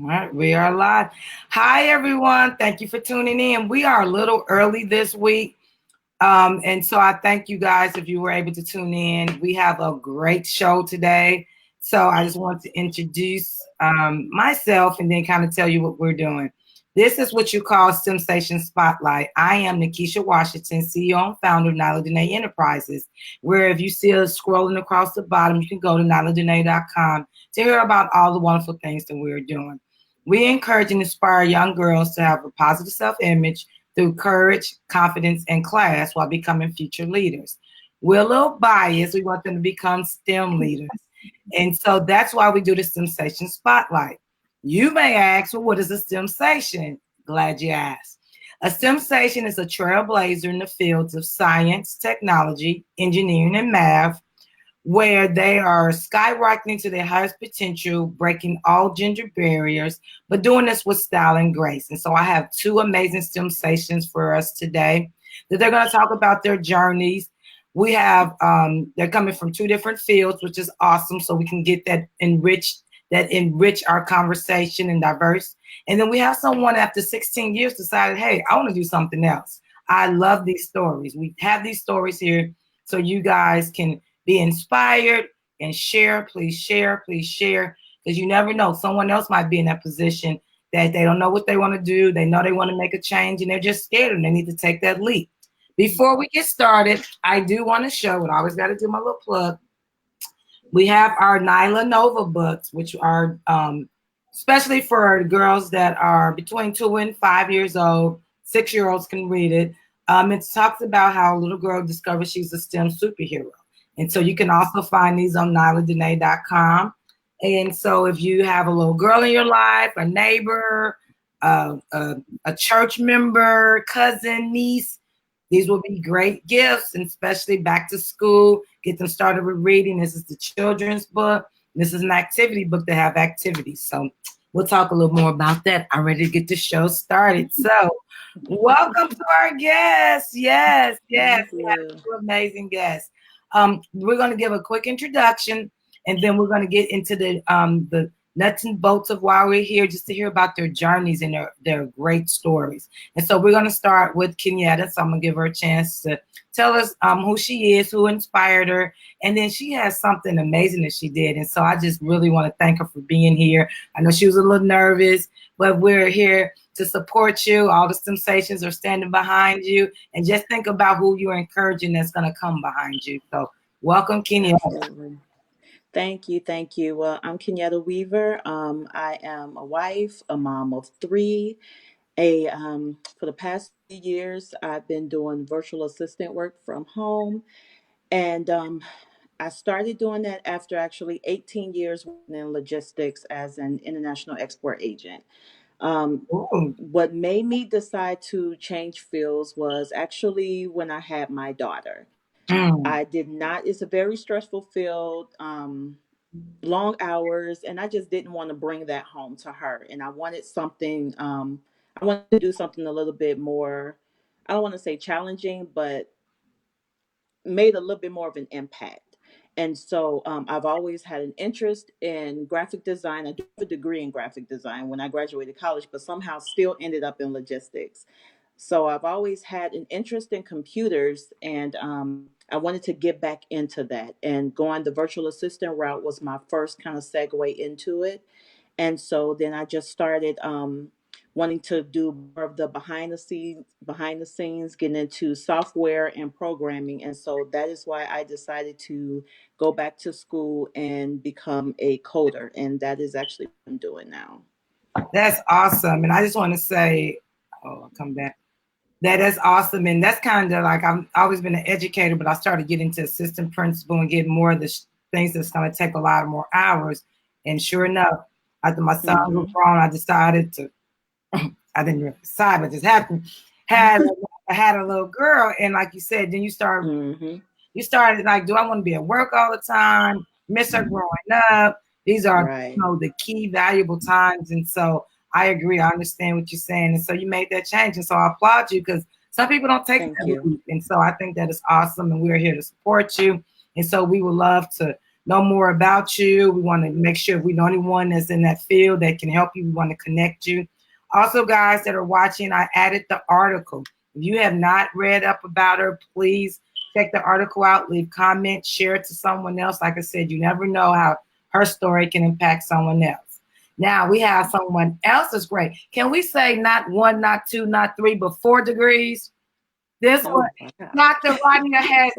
All right, we are live. Hi, everyone. Thank you for tuning in. We are a little early this week. And so I thank you guys if you were able to tune in. We have a great show today. So I just want to introduce myself and then kind of tell you what we're doing. This is what you call STEMsation Spotlight. I am Nikisha Washington, CEO and founder of Nyla Dene Enterprises, where if you see us scrolling across the bottom, you can go to nyladene.com to hear about all the wonderful things that we're doing. We encourage and inspire young girls to have a positive self-image through courage, confidence, and class while becoming future leaders. We're a little biased. We want them to become STEM leaders. And so that's why we do the STEMsation Spotlight. You may ask, well, what is a STEMsation? Glad you asked. A STEMsation is a trailblazer in the fields of science, technology, engineering, and math, where they are skyrocketing to their highest potential, breaking all gender barriers, but doing this with style and grace. And so I have two amazing STEMsations for us today that they're going to talk about their journeys. We have, they're coming from two different fields, which is awesome. So we can get that enrich our conversation and diverse. And then we have someone after 16 years decided, hey, I want to do something else. I love these stories. We have these stories here so you guys can be inspired and share. Please share, because you never know. Someone else might be in that position that they don't know what they want to do. They know they want to make a change and they're just scared and they need to take that leap. Before we get started, I do want to show, and I always got to do my little plug. We have our Nyla Nova books, which are especially for girls that are between 2 and 5 years old. 6-year-olds can read it. It talks about how a little girl discovers she's a STEM superhero. And so you can also find these on nyladene.com. And so if you have a little girl in your life, a neighbor, a church member, cousin, niece, these will be great gifts, and especially back to school. Get them started with reading. This is the children's book. This is an activity book to have activities. So we'll talk a little more about that. I'm ready to get the show started. So welcome to our guests. Yes. We have two amazing guests. We're going to give a quick introduction, and then we're going to get into the nuts and bolts of why we're here, just to hear about their journeys and their great stories. And so we're going to start with Kenyetta. So I'm going to give her a chance to tell us who she is, who inspired her, and then she has something amazing that she did. And so I just really want to thank her for being here. I know she was a little nervous, but we're here to support you. All the STEMsations are standing behind you, and just think about who you're encouraging that's going to come behind you. So welcome, Kenyetta. Thank you. Well, I'm Kenyetta Weaver. I am a wife, a mom of three. For the past few years, I've been doing virtual assistant work from home, and I started doing that after actually 18 years working in logistics as an international export agent. What made me decide to change fields was actually when I had my daughter. I did not. It's a very stressful field. Long hours, and I just didn't want to bring that home to her. And I wanted something, I wanted to do something a little bit more, I don't want to say challenging, but made a little bit more of an impact. And so I've always had an interest in graphic design. I do have a degree in graphic design when I graduated college, but somehow still ended up in logistics. So I've always had an interest in computers, and I wanted to get back into that. And going the virtual assistant route was my first kind of segue into it. And so then I just started wanting to do more of the behind the scenes, getting into software and programming. And so that is why I decided to go back to school and become a coder. And that is actually what I'm doing now. That's awesome. And I just want to say, I'll come back. That is awesome. And that's kind of like, I've always been an educator, but I started getting to assistant principal and getting more of the things that's going to take a lot more hours. And sure enough, after my son was grown, I decided to, I didn't really decide, but just happened. I had a little girl. And like you said, then you started like, do I want to be at work all the time? Miss her growing up. These are, the key valuable times. And so I agree. I understand what you're saying. And so you made that change. And so I applaud you, because some people don't take that leap. And so I think that is awesome. And we're here to support you. And so we would love to know more about you. We want to make sure we know anyone that's in that field that can help you. We want to connect you. Also, guys that are watching, I added the article. If you have not read up about her, please check the article out, leave comments, share it to someone else. Like I said, you never know how her story can impact someone else. Now we have someone else that's great. Can we say not 1, not 2, not 3, but 4 degrees? This Oh, one, wow. Dr. Radhia has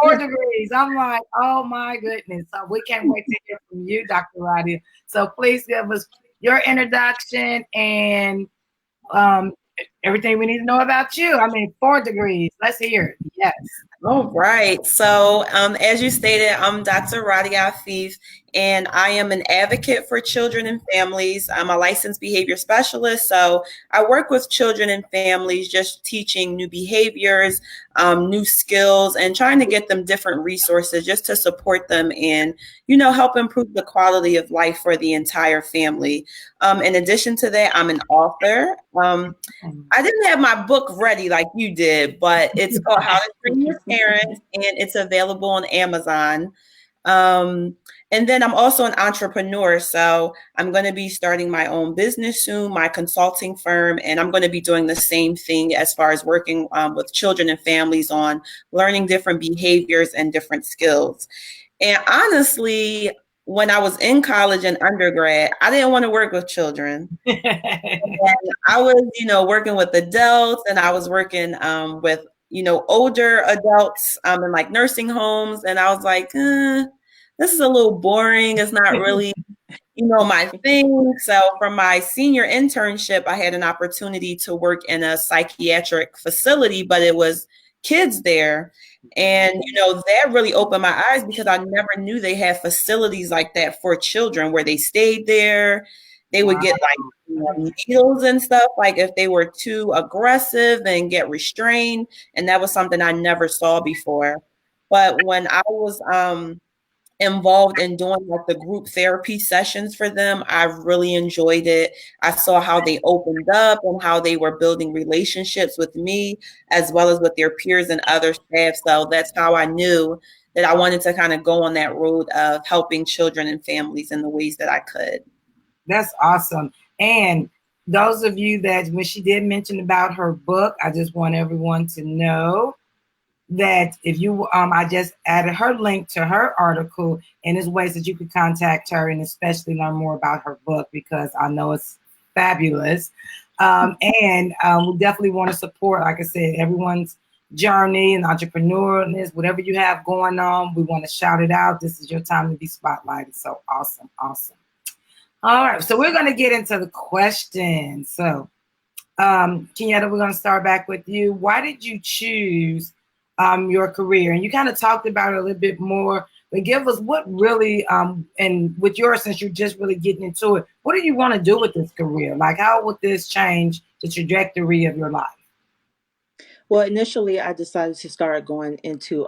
4 degrees. I'm like, oh my goodness. So we can't wait to hear from you, Dr. Radhia. So please give us your introduction and um, everything we need to know about you. I mean, 4 degrees. Let's hear it. Yes. All right. So, as you stated, I'm Dr. Radhia, and I am an advocate for children and families. I'm a licensed behavior specialist. So I work with children and families, just teaching new behaviors, new skills, and trying to get them different resources just to support them and, help improve the quality of life for the entire family. In addition to that, I'm an author. I didn't have my book ready like you did, but it's called How to Train Your Parents, and it's available on Amazon. And then I'm also an entrepreneur, so I'm going to be starting my own business soon, my consulting firm, and I'm going to be doing the same thing as far as working with children and families on learning different behaviors and different skills. And honestly, when I was in college and undergrad, I didn't want to work with children. And I was, working with adults, and I was working with, older adults in like nursing homes. And I was like, this is a little boring. It's not really, my thing. So from my senior internship, I had an opportunity to work in a psychiatric facility, but it was kids there. And, that really opened my eyes because I never knew they had facilities like that for children where they stayed there. They would get like needles and stuff, like if they were too aggressive and get restrained. And that was something I never saw before. But when I was involved in doing like the group therapy sessions for them, I really enjoyed it. I saw how they opened up and how they were building relationships with me as well as with their peers and other staff. So that's how I knew that I wanted to kind of go on that road of helping children and families in the ways that I could. That's awesome. And those of you that, when she did mention about her book, I just want everyone to know that if you, I just added her link to her article, and there's ways that you could contact her and especially learn more about her book because I know it's fabulous. And we definitely want to support, like I said, everyone's journey and entrepreneurship, whatever you have going on. We want to shout it out. This is your time to be spotlighted. So awesome, awesome. All right, so we're going to get into the questions. So, Kenyetta, we're going to start back with you. Why did you choose your career? And you kind of talked about it a little bit more, but give us what really, and with yours, since you're just really getting into it, what do you want to do with this career? Like, how would this change the trajectory of your life? Well, initially, I decided to start going into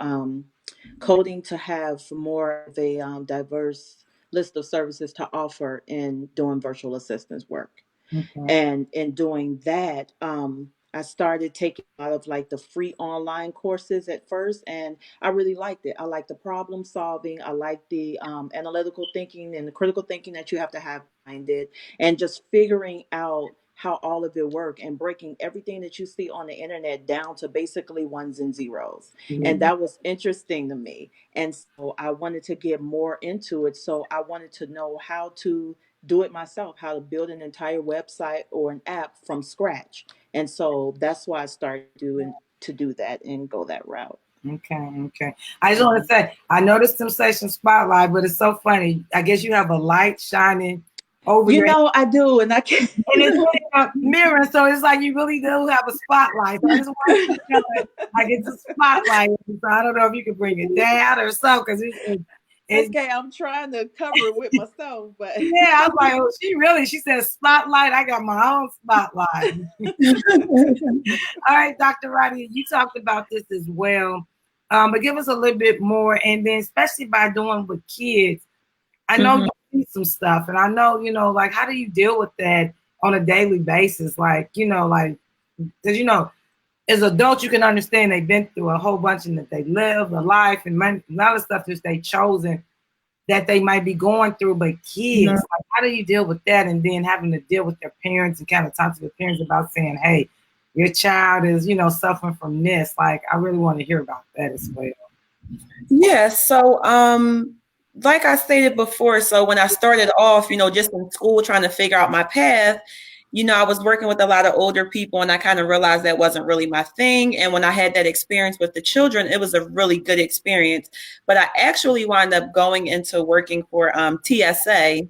coding to have more of a diverse list of services to offer in doing virtual assistance work. Okay. And in doing that, I started taking a lot of like the free online courses at first, and I really liked it. I like the problem solving. I like the analytical thinking and the critical thinking that you have to have behind it, and just figuring out how all of it work and breaking everything that you see on the internet down to basically ones and zeros. And that was interesting to me. And so I wanted to get more into it. So I wanted to know how to do it myself, how to build an entire website or an app from scratch. And so that's why I started to do that and go that route. Okay. I just want to say, I noticed STEMsation Spotlight, but it's so funny. I guess you have a light shining over your head. I do, and I can't. And it's really a mirror, so it's like you really do have a spotlight. So I just want to know like it's a spotlight. So I don't know if you can bring it down or so, because it's okay, I'm trying to cover it with myself, but yeah, I was like, oh, she said spotlight. I got my own spotlight. All right, Dr. Radhia, you talked about this as well. But give us a little bit more, and then especially by doing with kids, I know you see some stuff, and I know, like, how do you deal with that on a daily basis? Like, because, as adults, you can understand they've been through a whole bunch and that they live a life and a lot of stuff that they chosen. that they might be going through, but kids, like, how do you deal with that? And then having to deal with their parents and kind of talk to the parents about saying, hey, your child is, suffering from this. Like, I really want to hear about that as well. Yeah. So, like I stated before, so when I started off, just in school trying to figure out my path, I was working with a lot of older people, and I kind of realized that wasn't really my thing. And when I had that experience with the children, it was a really good experience. But I actually wound up going into working for TSA at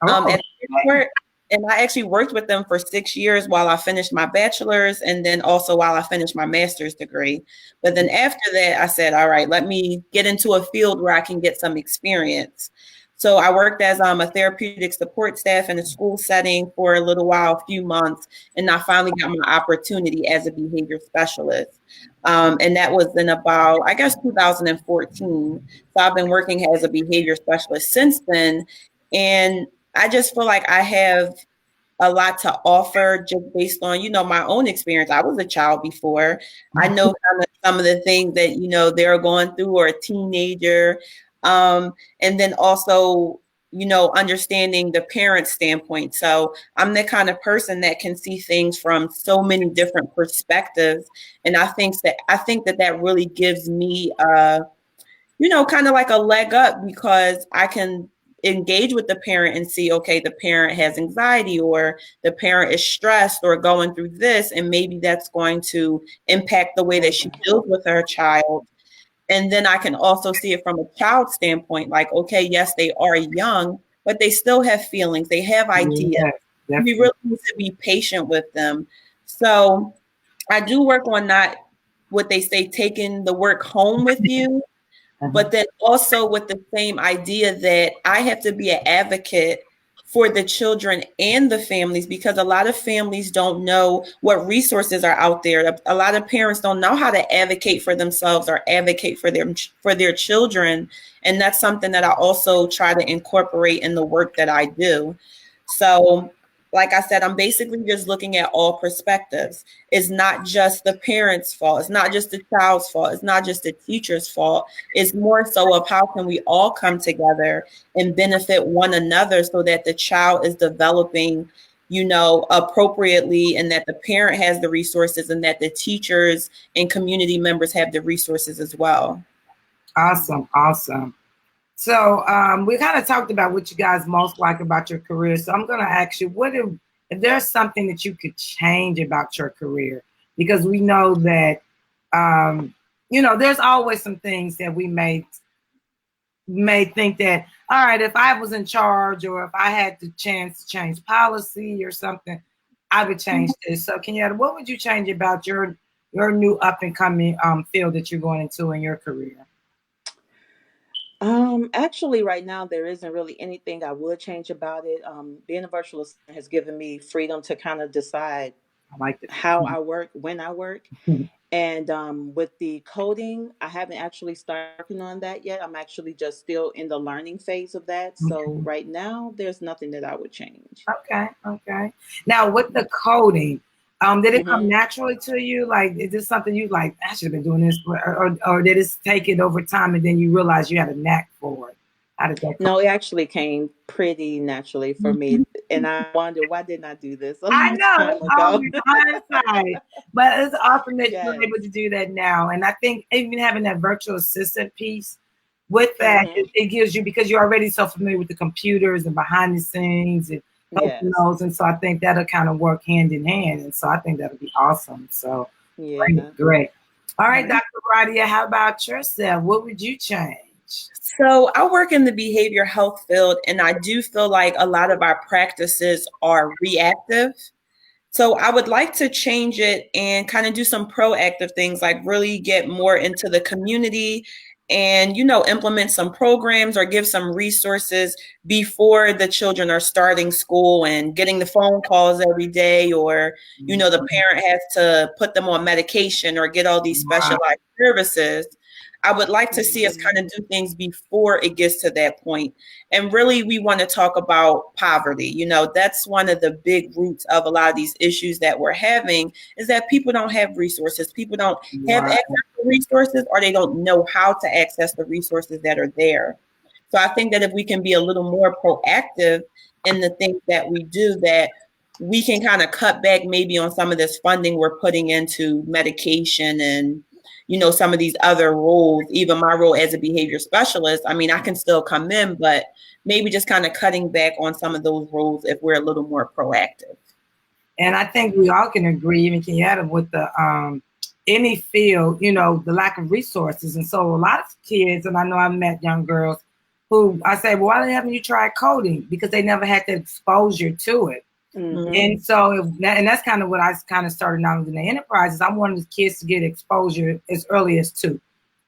the airport. And I actually worked with them for 6 years while I finished my bachelor's, and then also while I finished my master's degree. But then after that, I said, all right, let me get into a field where I can get some experience. So I worked as a therapeutic support staff in a school setting for a little while, a few months, and I finally got my opportunity as a behavior specialist. And that was in about, I guess, 2014. So I've been working as a behavior specialist since then. And I just feel like I have a lot to offer just based on, my own experience. I was a child before. I know kind of some of the things that, they're going through, or a teenager. And then also, understanding the parent standpoint. So I'm the kind of person that can see things from so many different perspectives. And I think that really gives me, kind of like a leg up, because I can engage with the parent and see, okay, the parent has anxiety, or the parent is stressed or going through this, and maybe that's going to impact the way that she deals with her child. And then I can also see it from a child standpoint, like, okay, yes, they are young, but they still have feelings. They have ideas. We really need to be patient with them. So I do work on not what they say, taking the work home with you, but then also with the same idea that I have to be an advocate for the children and the families, because a lot of families don't know what resources are out there. A lot of parents don't know how to advocate for themselves or advocate for their children. And that's something that I also try to incorporate in the work that I do. So, like I said, I'm basically just looking at all perspectives. It's not just the parent's fault. It's not just the child's fault. It's not just the teacher's fault. It's more so of how can we all come together and benefit one another so that the child is developing, appropriately, and that the parent has the resources, and that the teachers and community members have the resources as well. Awesome. So we kind of talked about what you guys most like about your career. So I'm going to ask you, if there's something that you could change about your career? Because we know that, there's always some things that we may think that, all right, if I was in charge, or if I had the chance to change policy or something, I would change this. So Kenyetta, what would you change about your new up and coming field that you're going into in your career? Actually, right now, there isn't really anything I would change about it. Being a virtual assistant has given me freedom to kind of decide how I work, when I work. And with the coding, I haven't actually started working on that yet. I'm actually just still in the learning phase of that. So right now, there's nothing that I would change. Okay. Now, with the coding, did it come naturally to you? Like, is this something you like, I should have been doing this, or did it take it over time and then you realize you had a knack for it? How did that come? No, it actually came pretty naturally for me. And I wonder, why didn't I do this a I long know, time ago? hindsight. But it's awesome that you're able to do that now. And I think even having that virtual assistant piece with that, it gives you, because you're already so familiar with the computers and behind the scenes and those. And so I think that'll kind of work hand in hand. And so I think that'll be awesome. So great. All right, Dr. Radhia, how about yourself? What would you change? So I work in the behavior health field, and I do feel like a lot of our practices are reactive. So I would like to change it and kind of do some proactive things, like really get more into the community and, implement some programs or give some resources before the children are starting school and getting the phone calls every day, or, the parent has to put them on medication or get all these specialized services. I would like to see us kind of do things before it gets to that point. And really, we want to talk about poverty. That's one of the big roots of a lot of these issues that we're having, is that people don't have resources. People don't have access to resources, or they don't know how to access the resources that are there. So I think that if we can be a little more proactive in the things that we do, that we can kind of cut back maybe on some of this funding we're putting into medication and, you know, some of these other roles. Even my role as a behavior specialist, I mean, I can still come in, but maybe just kind of cutting back on some of those roles if we're a little more proactive. And I think we all can agree, even Kenyetta, with the any field, you know, the lack of resources. And so a lot of kids, and I know I've met young girls who I say, well, why haven't you tried coding? Because they never had the exposure to it. Mm-hmm. And so, and that's kind of what I kind of started out in the enterprises. I wanted the kids to get exposure as early as 2.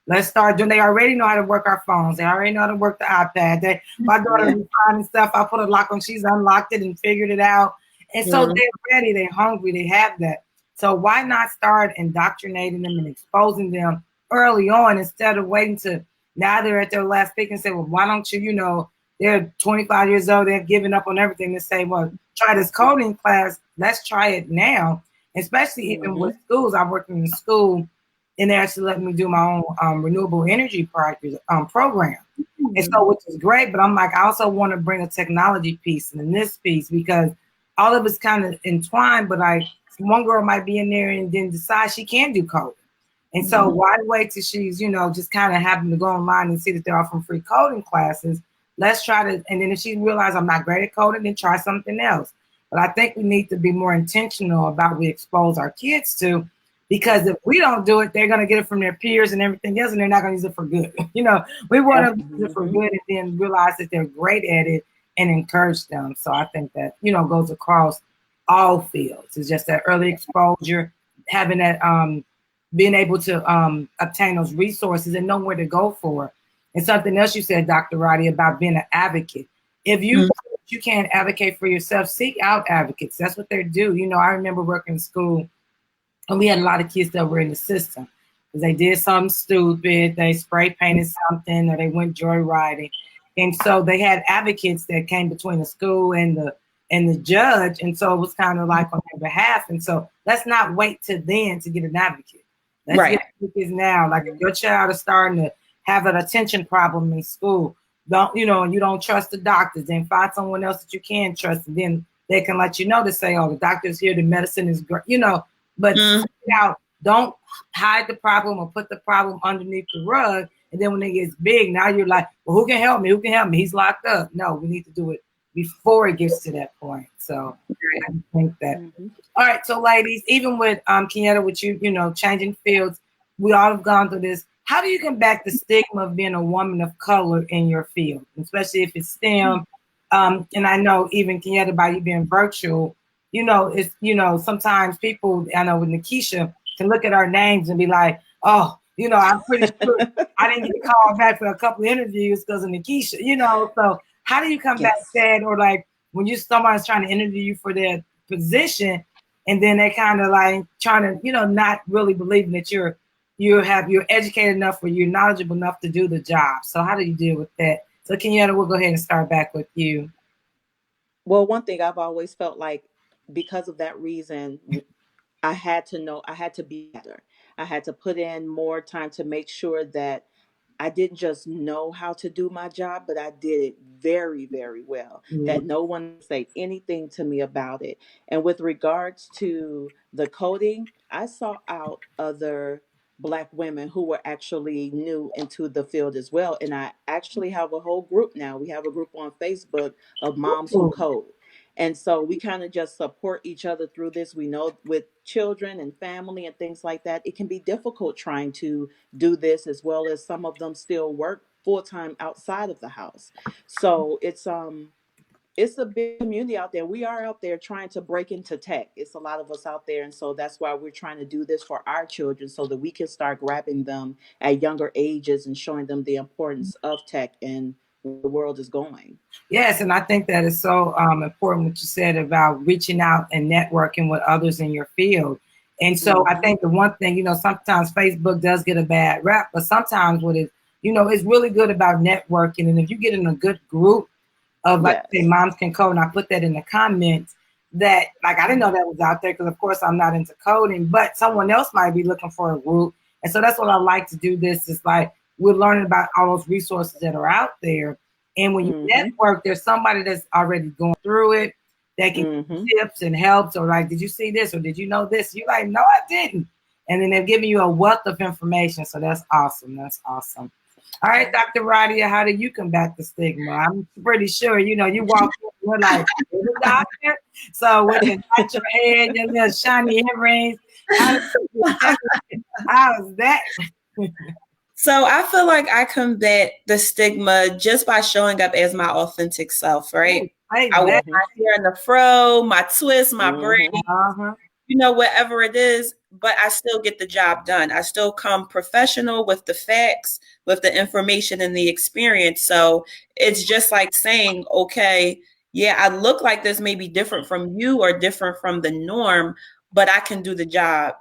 Let's start doing. They already know how to work our phones. They already know how to work the iPad. My daughter was finding stuff. I put a lock on. She's unlocked it and figured it out. And so they're ready. They're hungry. They have that. So why not start indoctrinating them and exposing them early on instead of waiting to now they're at their last peak and say, well, why don't you, you know, they're 25 years old. They've given up on everything to say, well, try this coding class. Let's try it now. Especially even with schools. I worked in a school and they actually let me do my own renewable energy project program. And so, which is great, but I'm like, I also want to bring a technology piece and this piece because all of it's kind of entwined, but one girl might be in there and then decide she can do coding. And so why wait till she's, you know, just kind of having to go online and see that they're offering free coding classes. Let's try to, and then if she realizes I'm not great at coding, then try something else. But I think we need to be more intentional about what we expose our kids to, because if we don't do it, they're going to get it from their peers and everything else, and they're not going to use it for good. You know, we want to use it for good and then realize that they're great at it and encourage them. So I think that, you know, goes across all fields. It's just that early exposure, having that, being able to obtain those resources and know where to go for. And something else you said, Dr. Radhia, about being an advocate. If you can't advocate for yourself, seek out advocates. That's what they do. You know, I remember working in school and we had a lot of kids that were in the system because they did something stupid. They spray painted something or they went joyriding. And so they had advocates that came between the school and the judge. And so it was kind of like on their behalf. And so let's not wait till then to get an advocate. Let's get advocates now. Like if your child is starting to have an attention problem in school, you don't trust the doctors, then find someone else that you can trust. And then they can let you know to say, oh, the doctor's here, the medicine is great, you know, but don't hide the problem or put the problem underneath the rug. And then when it gets big, now you're like, well, who can help me? Who can help me? He's locked up. No, we need to do it before it gets to that point. So I think that. All right. So ladies, even with Kenyetta, with you, you know, changing fields, we all have gone through this. How do you combat the stigma of being a woman of color in your field, especially if it's STEM? And I know even Kenyetta, by you being virtual, you know, it's, you know, sometimes people, I know with Nikisha, can look at our names and be like, oh, you know, I'm pretty sure I didn't get called back for a couple of interviews because of Nikisha, you know. So how do you combat that? Or like when somebody's trying to interview you for their position and then they kind of like trying to, you know, not really believing that you're educated enough or you're knowledgeable enough to do the job. So how do you deal with that? So Kenyetta, we'll go ahead and start back with you. Well, one thing I've always felt like because of that reason, I had to be better. I had to put in more time to make sure that I didn't just know how to do my job, but I did it very, very well. That no one said anything to me about it. And with regards to the coding, I sought out other Black women who were actually new into the field as well. And I actually have a whole group now. We have a group on Facebook of moms who code. And so we kind of just support each other through this. We know with children and family and things like that, it can be difficult trying to do this, as well as some of them still work full time outside of the house. So it's a big community out there. We are out there trying to break into tech. It's a lot of us out there. And so that's why we're trying to do this for our children so that we can start grabbing them at younger ages and showing them the importance of tech and where the world is going. Yes, and I think that is so important what you said about reaching out and networking with others in your field. And so I think the one thing, you know, sometimes Facebook does get a bad rap, but sometimes what it, you know, it's really good about networking. And if you get in a good group of, like, say, Moms Can Code, and I put that in the comments, that, like, I didn't know that was out there because, of course, I'm not into coding, but someone else might be looking for a group. And so that's what I like to do. This is like, we're learning about all those resources that are out there. And when you network, there's somebody that's already going through it that can give you tips and helps, or like, did you see this, or did you know this? You're like, no, I didn't. And then they're giving you a wealth of information. So that's awesome. That's awesome. All right, Dr. Radhia, how do you combat the stigma? I'm pretty sure, you walk in, you're like, "You're the doctor." So with your natural hair, your little shiny earrings, how is that? So I feel like I combat the stigma just by showing up as my authentic self, right? I wear my hair in the fro, my twist, my braid, whatever it is, but I still get the job done. I still come professional with the facts, with the information and the experience. So it's just like saying, okay, yeah, I look like this may be different from you or different from the norm, but I can do the job.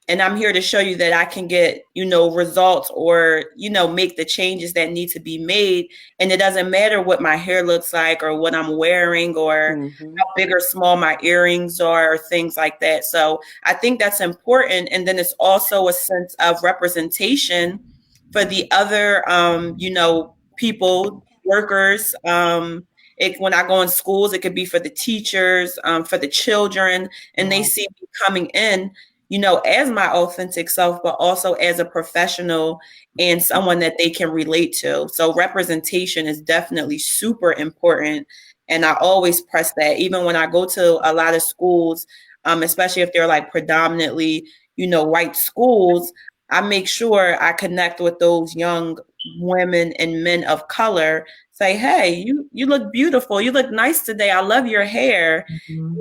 And I'm here to show you that I can get, results or, make the changes that need to be made. And it doesn't matter what my hair looks like or what I'm wearing or how big or small my earrings are or things like that. So I think that's important. And then it's also a sense of representation for the other, people, workers. When I go in schools, it could be for the teachers, for the children, and they see me coming in, as my authentic self, but also as a professional and someone that they can relate to. So representation is definitely super important. And I always press that, even when I go to a lot of schools, especially if they're like predominantly, white schools, I make sure I connect with those young women and men of color. Say, hey, you look beautiful. You look nice today. I love your hair.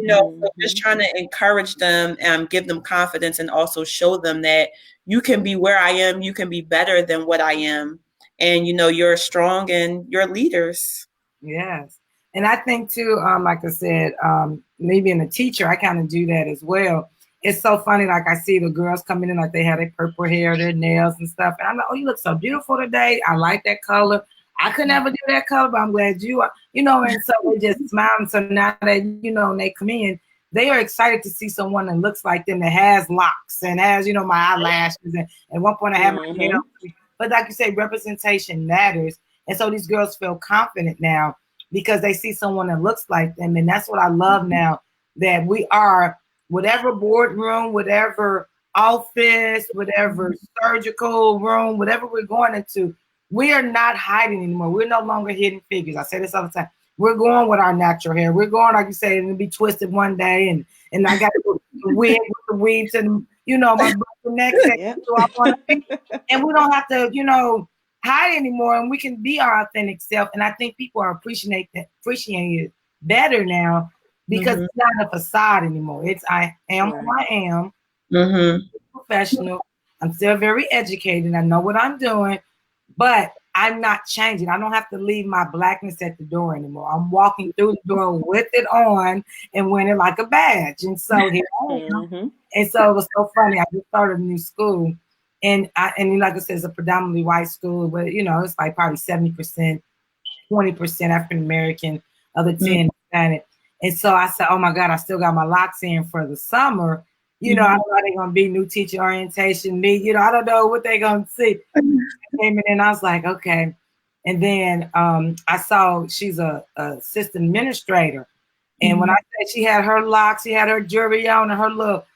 So just trying to encourage them and give them confidence and also show them that you can be where I am. You can be better than what I am. And, you're strong and you're leaders. Yes. And I think too, like I said, me being a teacher, I kind of do that as well. It's so funny. Like I see the girls coming in, like they have their purple hair, their nails and stuff. And I'm like, oh, you look so beautiful today. I like that color. I could never do that color, but I'm glad you are, and so they just smile. And so now that, when they come in, they are excited to see someone that looks like them, that has locks and has, my eyelashes. And at one point I have my hair. But like you say, representation matters. And so these girls feel confident now because they see someone that looks like them. And that's what I love now, that we are, whatever boardroom, whatever office, whatever surgical room, whatever we're going into, we are not hiding anymore. We're no longer hidden figures. I say this all the time. We're going with our natural hair. We're going, like you say, and it'll be twisted one day, and I got to go the wig with the weaves and my neck. And we don't have to, hide anymore, and we can be our authentic self. And I think people are appreciating it better now because it's not a facade anymore. It's I am who I am. Professional. I'm still very educated. I know what I'm doing. But I'm not changing. I don't have to leave my blackness at the door anymore. I'm walking through the door with it on and wearing it like a badge. And so here I am. And so it was so funny. I just started a new school. And like I said, it's a predominantly white school, but it's like probably 70%, 20% African American, other 10 Hispanic. And so I said, oh my God, I still got my locks in for the summer. I don't know how they're gonna be new teacher orientation, me, I don't know what they're gonna see. Came in and I was like, okay. And then I saw she's a assistant administrator. And when I said she had her locks, she had her jewelry on and her little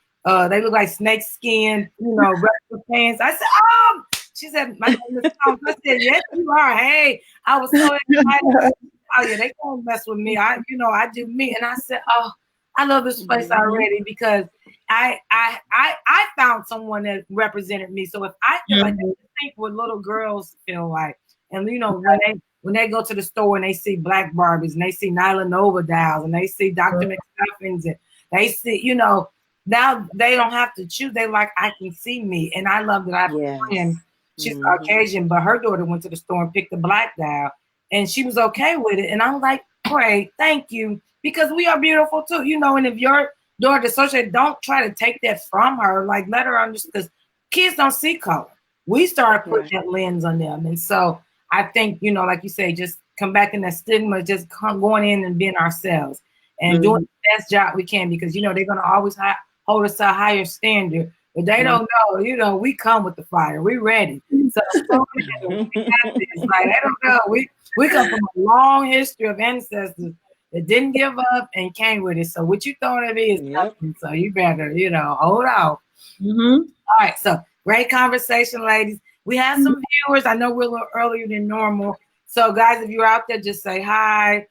they look like snake skin, wrestler pants. I said, oh, she said, my name is Tom. I said, yes, you are. Hey, I was so excited. Oh yeah, they can't mess with me. I do me. And I said, oh, I love this place already because I found someone that represented me. So if I feel like that, I think what little girls feel like, and when they go to the store and they see Black Barbies and they see Nyla Nova dolls and they see Dr. McStuffins and they see, now they don't have to choose. They like, I can see me. And I love that I have a friend. She's Caucasian, but her daughter went to the store and picked a Black doll and she was okay with it. And I'm like, great, thank you. Because we are beautiful too, and if your daughter associate, don't try to take that from her. Like, let her understand, because kids don't see color. We started putting that lens on them. And so I think, like you say, just come back in that stigma, just going in and being ourselves and doing the best job we can, because, they're going to always hold us to a higher standard. But they don't know, we come with the fire. We're ready. So So we got this. Like, I don't know. We come from a long history of ancestors that didn't give up and came with it. So what you throwing at me is nothing. So you better, hold out. Mm-hmm. All right. So great conversation, ladies. We have some viewers. I know we're a little earlier than normal. So guys, if you're out there, just say hi.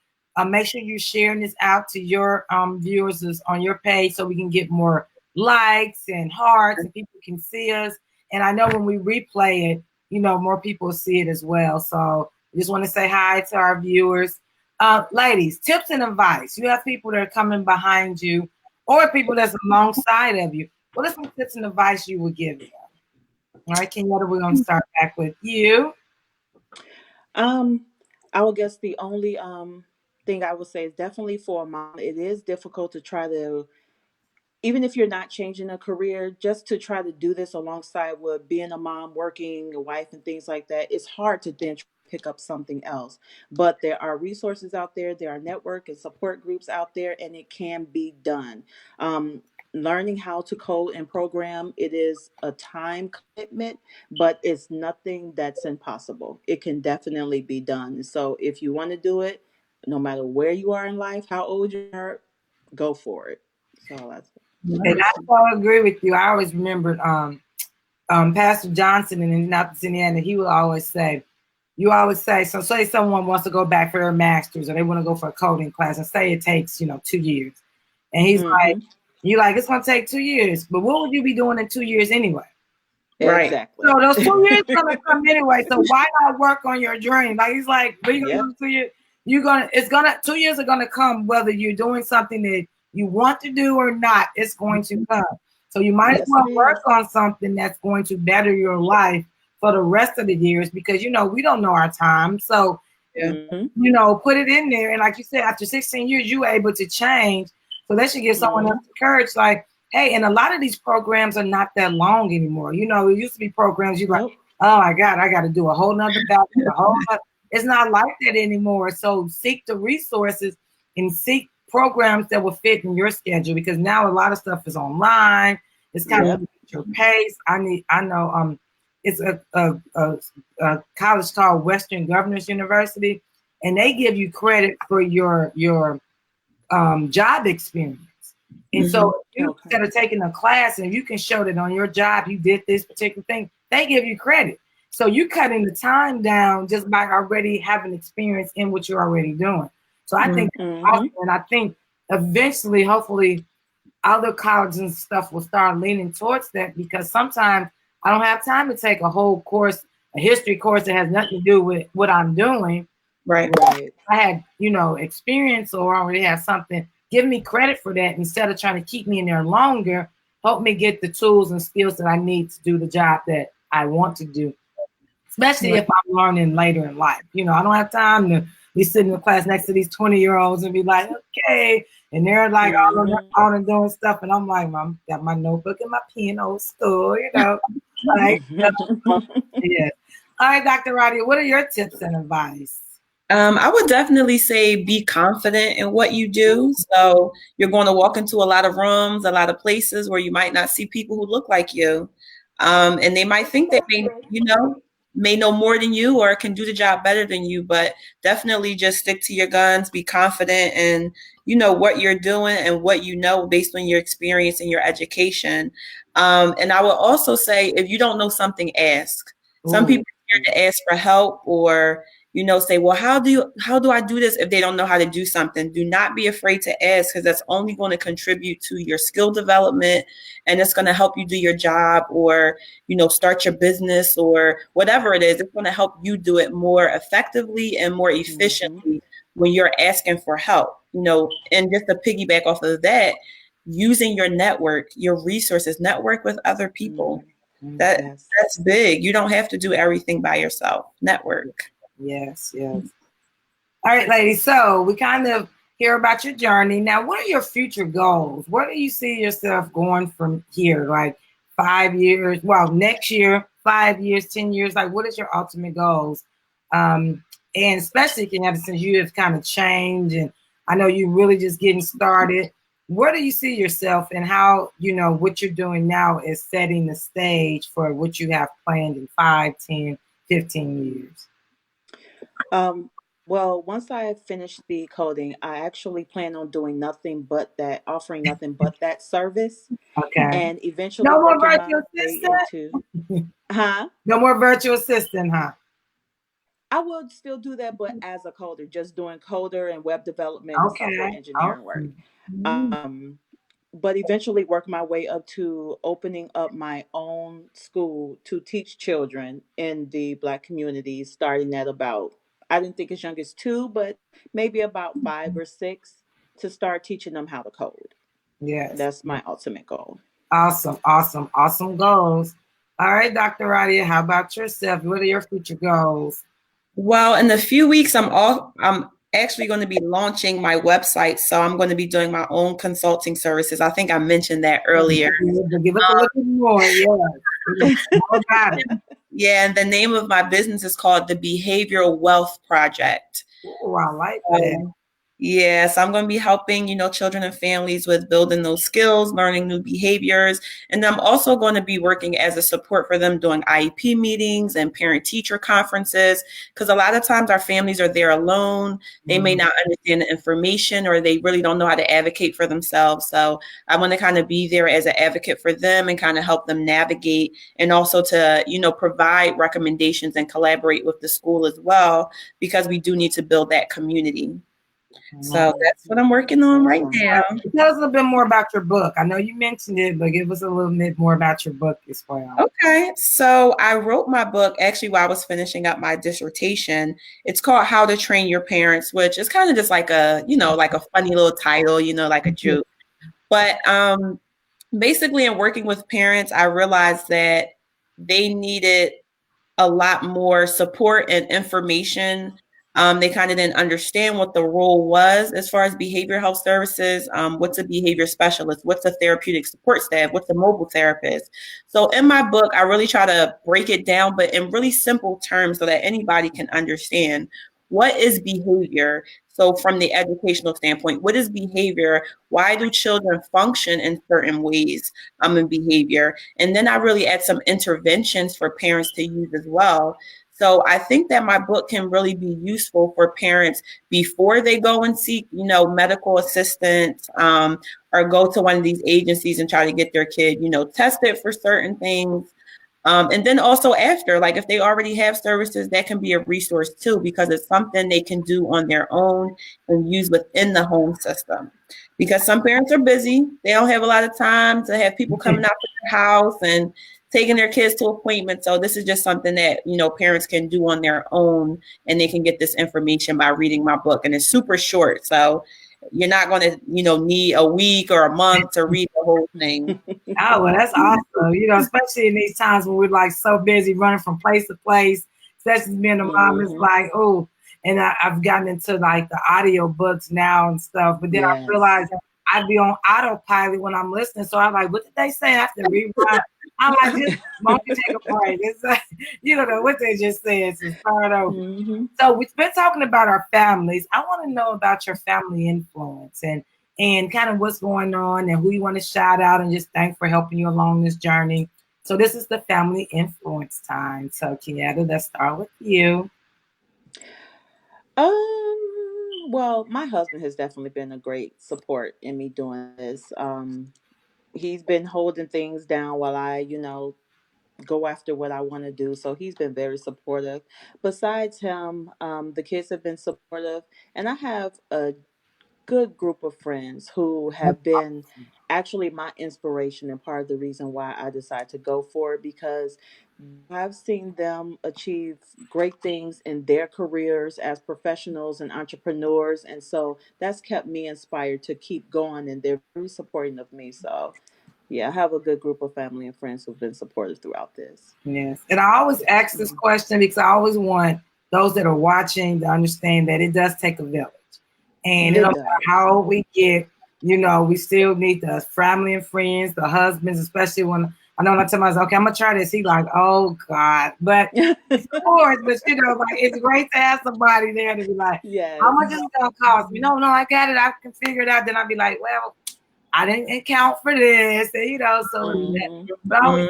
Make sure you're sharing this out to your viewers on your page so we can get more likes and hearts and people can see us. And I know when we replay it, more people see it as well. So I just want to say hi to our viewers. Ladies, tips and advice. You have people that are coming behind you or people that's alongside of you. What are some tips and advice you would give them? All right, Kenyetta, we're going to start back with you. I would guess the only thing I would say is definitely for a mom, it is difficult to try to, even if you're not changing a career, just to try to do this alongside with being a mom, working, a wife, and things like that. It's hard to then pick up something else. But there are resources out there are network and support groups out there, and it can be done. Learning how to code and program, it is a time commitment, but it's nothing that's impossible. It can definitely be done. So if you want to do it, no matter where you are in life, how old you are, go for it. So that's And I so agree with you. I always remembered Pastor Johnson in Indianapolis, Indiana. He would always say, so say someone wants to go back for their master's or they want to go for a coding class and say it takes, 2 years. And he's like, it's going to take 2 years, but what would you be doing in 2 years anyway? Right. Exactly. So those 2 years are going to come anyway. So why not work on your dream? Like, he's like, what are you going to do 2 years? 2 years are going to come whether you're doing something that you want to do or not, it's going to come. So you might as well work on something that's going to better your life for the rest of the years because, we don't know our time. So, put it in there. And like you said, after 16 years, you were able to change. So that should give someone else courage. Like, hey, and a lot of these programs are not that long anymore. It used to be programs you're like, oh my God, I got to do a whole nother battle. It's not like that anymore. So seek the resources and seek programs that will fit in your schedule because now a lot of stuff is online. It's kind of your pace. I know it's a college called Western Governors University, and they give you credit for your job experience. And so instead of taking a class and you can show that on your job you did this particular thing, they give you credit. So you're cutting the time down just by already having experience in what you're already doing. So I think that's awesome. And I think eventually, hopefully, other colleges and stuff will start leaning towards that because sometimes I don't have time to take a whole course, a history course that has nothing to do with what I'm doing. Right. I had, experience or already have something. Give me credit for that instead of trying to keep me in there longer. Help me get the tools and skills that I need to do the job that I want to do, especially if I'm learning later in life. I don't have time to be sitting in the class next to these 20-year-olds and be like, okay. And they're like all doing stuff. And I'm like, Mom, got my notebook and my pen, old school, like, yeah. All right, Dr. Radhia, what are your tips and advice? I would definitely say be confident in what you do. So you're going to walk into a lot of rooms, a lot of places where you might not see people who look like you. And they might think they may know more than you or can do the job better than you, but definitely just stick to your guns, be confident and what you're doing and what based on your experience and your education. And I will also say, if you don't know something, ask. Some people are here to ask for help or say, well, how do I do this if they don't know how to do something? Do not be afraid to ask because that's only going to contribute to your skill development and it's going to help you do your job or, start your business or whatever it is. It's going to help you do it more effectively and more efficiently when you're asking for help, and just to piggyback off of that, using your network, your resources, network with other people. That's big. You don't have to do everything by yourself. Network. Yes. All right, ladies. So we kind of hear about your journey. Now, what are your future goals? Where do you see yourself going from here? Like 5 years? Well, next year, 5 years, 10 years? Like, what is your ultimate goals? And especially, Kenyetta, since you have kind of changed, and I know you're really just getting started. where do you see yourself, and how, what you're doing now is setting the stage for what you have planned in 5, 10, 15 years? Um, well, once I finish the coding, I actually plan on doing nothing but that, offering nothing but that service, Okay. and eventually No more working my virtual way into, assistant? huh? No more virtual assistant, huh? I would still do that, but as a coder, just doing coder and web development and software Okay. engineering work. Awesome. Mhm. Um, but eventually work my way up to opening up my own school to teach children in the Black community, starting at about, I didn't think as young as 2, but maybe about 5 or 6, to start teaching them how to code. Yes. That's my ultimate goal. Awesome, awesome, awesome goals. All right, Dr. Radhia, how about yourself? What are your future goals? Well, in a few weeks, I'm actually going to be launching my website, so I'm going to be doing my own consulting services. I think I mentioned that earlier. But give us a little bit more. Yeah. More about it. Yeah, and the name of my business is called the Behavioral Wealth Project. Oh, I like that. Yes, I'm going to be helping, children and families with building those skills, learning new behaviors. And I'm also going to be working as a support for them doing IEP meetings and parent teacher conferences. Because a lot of times our families are there alone. They may not understand the information, or they really don't know how to advocate for themselves. So I want to kind of be there as an advocate for them and kind of help them navigate, and also to, provide recommendations and collaborate with the school as well, because we do need to build that community. So that's what I'm working on right Awesome. now. Tell us a little bit more about your book. I know you mentioned it, but give us a little bit more about your book as well. Okay, so I wrote my book actually while I was finishing up my dissertation. It's called How to Train Your Parents, which is kind of just like like a funny little title, like a joke. But basically, in working with parents, I realized that they needed a lot more support and information. They kind of didn't understand what the role was as far as behavior health services. What's a behavior specialist? What's a therapeutic support staff? What's a mobile therapist? So in my book, I really try to break it down, but in really simple terms so that anybody can understand what is behavior. So from the educational standpoint, what is behavior? Why do children function in certain ways in behavior? And then I really add some interventions for parents to use as well. So I think that my book can really be useful for parents before they go and seek, medical assistance, or go to one of these agencies and try to get their kid, tested for certain things. And then also after, like if they already have services, that can be a resource too, because it's something they can do on their own and use within the home system. Because some parents are busy. They don't have a lot of time to have people coming out to their house and taking their kids to appointments. So this is just something that, parents can do on their own, and they can get this information by reading my book. And it's super short. So you're not going to, need a week or a month to read the whole thing. Oh, well, that's awesome. Especially in these times when we're like so busy running from place to place, especially being a mom, it's like, oh, and I've gotten into like the audio books now and stuff. But then I Yes. realized I'd be on autopilot when I'm listening. So I'm like, what did they say? I have to rewind. I'm like, just won't you take a break? It's like, you don't know what they just said. So start over. Mm-hmm. So we've been talking about our families. I want to know about your family influence and kind of what's going on and who you want to shout out and just thank for helping you along this journey. So this is the family influence time. So Kenyetta, let's start with you. Well, my husband has definitely been a great support in me doing this. He's been holding things down while I, go after what I want to do. So he's been very supportive. Besides him, the kids have been supportive, and I have a good group of friends who have been actually my inspiration and part of the reason why I decided to go for it, because I've seen them achieve great things in their careers as professionals and entrepreneurs. And so that's kept me inspired to keep going. And they're very supporting of me. So, yeah, I have a good group of family and friends who've been supportive throughout this. Yes. And I always ask this question because I always want those that are watching to understand that it does take a village. And no It matter does. how old we get, we still need the family and friends, the husbands, especially when I know I tell myself, okay, I'm gonna try this. He like, oh God. But of course, but like it's great to have somebody there to be like, how Yes. much is it gonna cost me? No, I got it, I can figure it out. Then I'll be like, well, I didn't account for this, and, you know, so but I always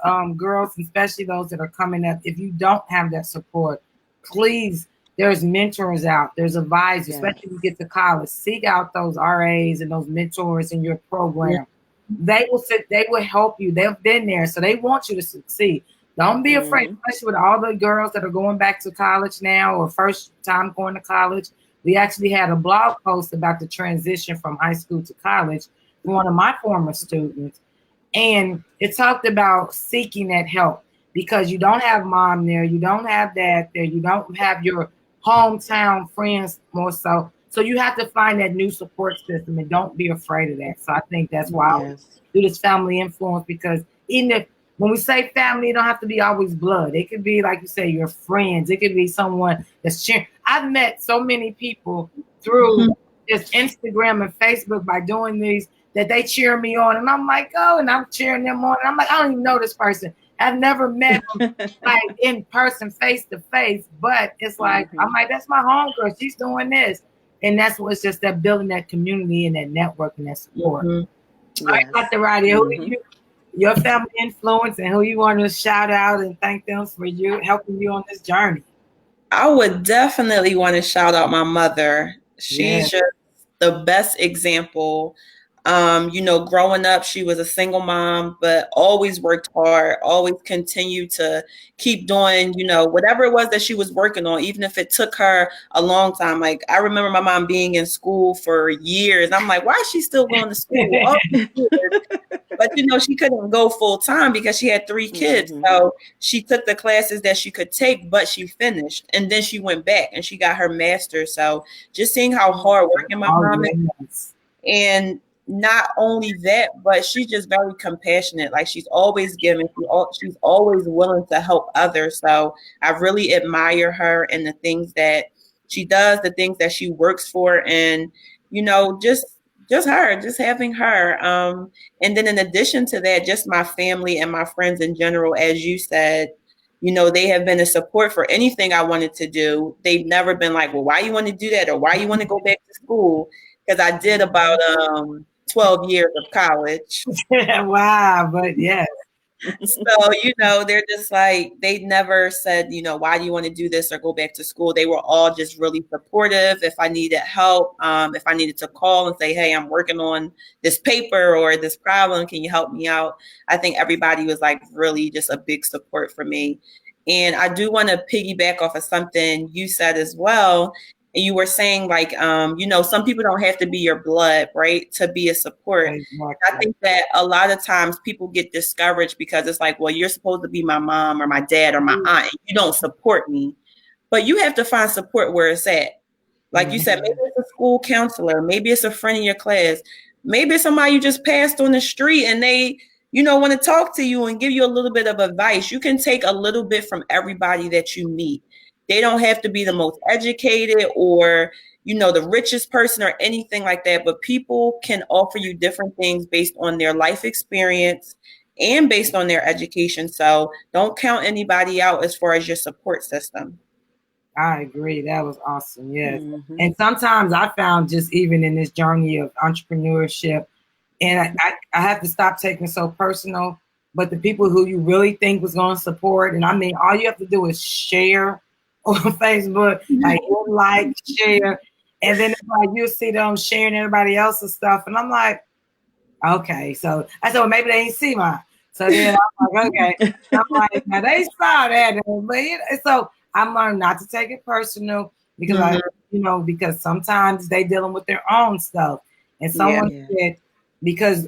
tell girls, especially those that are coming up, if you don't have that support, please, there's mentors out, there's advisors, especially if you get to college, seek out those RAs and those mentors in your program. They will help you. They've been there, so they want you to succeed. Don't be afraid, especially with all the girls that are going back to college now or first time going to college. We actually had a blog post about the transition from high school to college from one of my former students. And it talked about seeking that help because you don't have mom there, you don't have dad there, you don't have your hometown friends more so. So you have to find that new support system and don't be afraid of that. So I think that's why I do this family influence, because even if when we say family, it don't have to be always blood. It could be, like you say, your friends. It could be someone that's cheering. I've met so many people through just Instagram and Facebook by doing these that they cheer me on. And I'm like, oh, and I'm cheering them on. And I'm like, I don't even know this person. I've never met them like in person, face to face. But it's like, I'm like, that's my homegirl. She's doing this. And that's what's just that building that community and that network and that support. All right, Dr. Radhia, who do you, your family influence, and who you want to shout out and thank them for you helping you on this journey? I would definitely want to shout out my mother. She's just the best example. You know, growing up, she was a single mom, but always worked hard, always continued to keep doing, you know, whatever it was that she was working on, even if it took her a long time. Like, I remember my mom being in school for years. I'm like, why is she still going to school? But, you know, she couldn't go full time because she had 3 kids. So she took the classes that she could take, but she finished. And then she went back and she got her master's. So just seeing how hard working my mom is. And not only that, but she's just very compassionate. Like, she's always giving. She's always willing to help others. So I really admire her and the things that she does, the things that she works for, and, you know, just her, just having her. And then in addition to that, just my family and my friends in general, as you said, you know, they have been a support for anything I wanted to do. They've never been like, well, why you want to do that? Or why you want to go back to school? Because I did about 12 years of college. Wow, but yes. So, you know, they're just like, they never said, you know, why do you want to do this or go back to school? They were all just really supportive. If I needed help, if I needed to call and say, hey, I'm working on this paper or this problem, can you help me out? I think everybody was like really just a big support for me. And I do want to piggyback off of something you said as well. And you were saying, like, you know, some people don't have to be your blood, right, to be a support. Exactly. I think that a lot of times people get discouraged because it's like, well, you're supposed to be my mom or my dad or my aunt, and you don't support me. But you have to find support where it's at. Like you said, maybe it's a school counselor, maybe it's a friend in your class, maybe it's somebody you just passed on the street and they, you know, want to talk to you and give you a little bit of advice. You can take a little bit from everybody that you meet. They don't have to be the most educated or, you know, the richest person or anything like that, but people can offer you different things based on their life experience and based on their education. So don't count anybody out as far as your support system. I agree. That was awesome. Yes. And sometimes I found, just even in this journey of entrepreneurship, and I have to stop taking it so personal, but the people who you really think was going to support, and I mean, all you have to do is share on Facebook, like share, and then it's like you see them sharing everybody else's stuff, and I'm like, okay. So I said, well, maybe they ain't see mine. So then I'm like, okay. I'm like, now they saw that, but so I'm learning not to take it personal because I, you know, because sometimes they dealing with their own stuff, and someone said because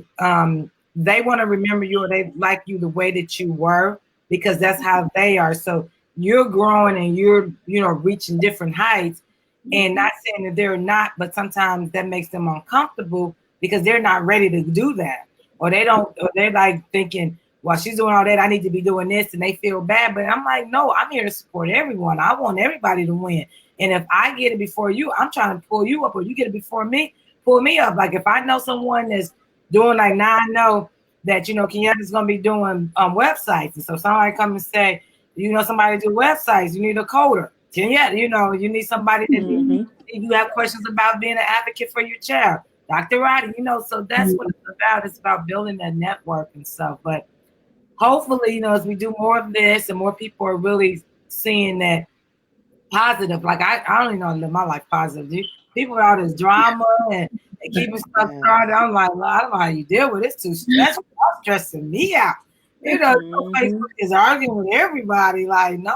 they want to remember you or they like you the way that you were because that's how they are. So you're growing and you're, you know, reaching different heights, and not saying that they're not, but sometimes that makes them uncomfortable because they're not ready to do that, or they don't, or they're like thinking, well, she's doing all that, I need to be doing this, and they feel bad. But I'm like, no, I'm here to support everyone. I want everybody to win. And if I get it before you, I'm trying to pull you up, or you get it before me, pull me up. Like if I know someone that's doing, like, now I know that, you know, Kenyetta's going to be doing websites. And so somebody come and say, you know, somebody do websites, you need a coder. Kenyetta, you know, you need somebody that you have questions about being an advocate for your child. Dr. Roddy, so that's what it's about. It's about building that network and stuff. But hopefully, as we do more of this and more people are really seeing that positive, like I don't even know how to live my life positive. People with all this drama and keeping stuff started, I'm like, well, I don't know how you deal with it. It's too stressful. It's stressing me out. Facebook is arguing with everybody. Like, no,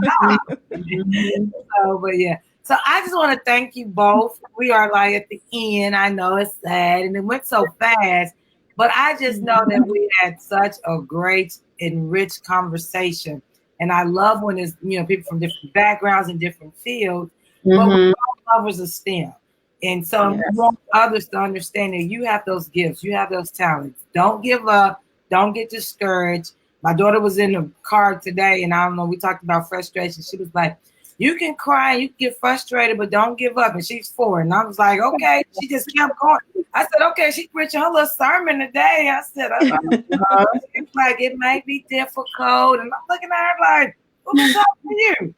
stop. But yeah. So I just want to thank you both. We are like at the end. I know it's sad and it went so fast, but I just know that we had such a great and rich conversation. And I love when it's, people from different backgrounds and different fields, but we're all lovers of STEM. And so we want others to understand that you have those gifts, you have those talents. Don't give up. Don't get discouraged. My daughter was in the car today, and I don't know, we talked about frustration. She was like, you can cry, you can get frustrated, but don't give up. And she's 4. And I was like, okay. She just kept going. I said, okay, she's preaching her little sermon today. I said, it's like, it may be difficult. And I'm looking at her like, who's talking to you?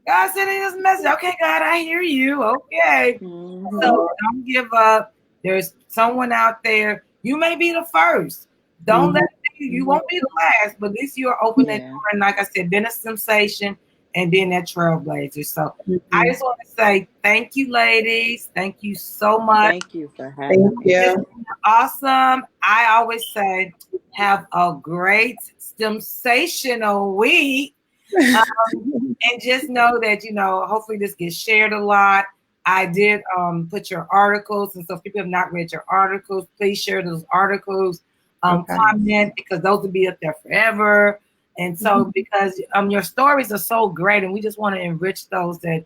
God said in his message, okay, God, I hear you. Okay. So don't give up. There's someone out there. You may be the first. Don't let you won't be the last, but at least you're opening door. And like I said, been a STEMsation and being that trailblazer. So I just want to say thank you, ladies. Thank you so much. Thank you for having me. It's awesome. I always say have a great STEMsational week. And just know that, hopefully this gets shared a lot. I did put your articles, and so if people have not read your articles, please share those articles. Comment, because those will be up there forever. And so because your stories are so great, and we just want to enrich those that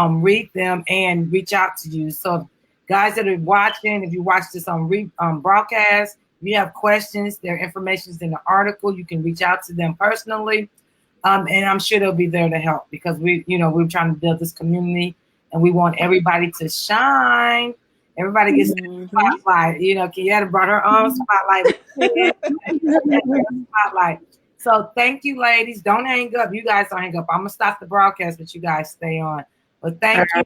read them and reach out to you. So guys that are watching, if you watch this on broadcast, if you have questions, their information is in the article. You can reach out to them personally. And I'm sure they'll be there to help, because we're trying to build this community and we want everybody to shine. Everybody gets the spotlight. Kenyetta brought her own spotlight. So thank you, ladies. Don't hang up. You guys don't hang up. I'm going to stop the broadcast, but you guys stay on. But thank you.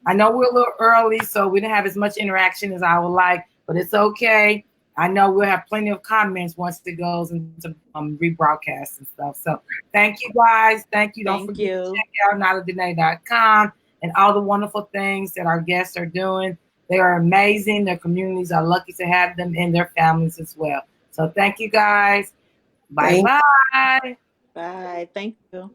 I know we're a little early, so we didn't have as much interaction as I would like, but it's okay. I know we'll have plenty of comments once it goes into rebroadcast and stuff. So thank you, guys. Thank you. Don't forget to check out NalaDene.com and all the wonderful things that our guests are doing. They are amazing. Their communities are lucky to have them and their families as well. So thank you, guys. Bye-bye. Bye. Thank you.